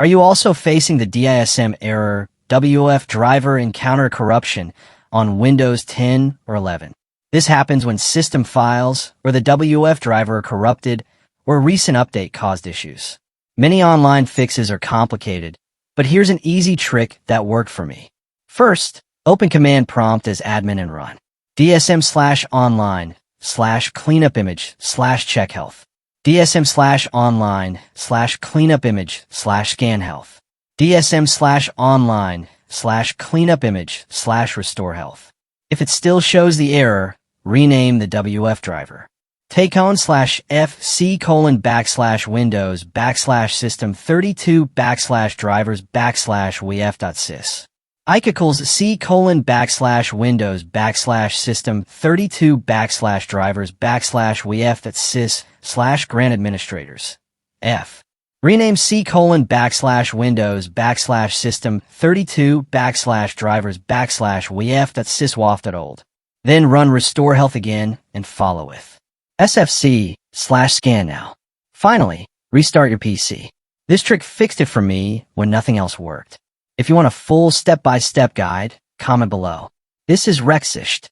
Are you also facing the DISM error WOF Driver Encountered corruption on Windows 10 or 11? This happens when system files or the WOF driver are corrupted or a recent update caused issues. Many online fixes are complicated, but here's an easy trick that worked for me. First, open command prompt as admin and run dsm/online/cleanup-image/check health, dsm/online/cleanup-image/scan health, dsm/online/cleanup-image/restore health. If it still shows the error, rename the WF driver. take:/fc:\windows\system32\drivers\wof.sys. ike=c:\windows\system32\drivers\wof.sys/grant administrators. F. Rename c:\windows\system32\drivers\wof.syswof.old. Then run restore health again and follow with SFC/scan now. Finally, restart your PC. This trick fixed it for me when nothing else worked. If you want a full step-by-step guide, comment below. This is Rexicht.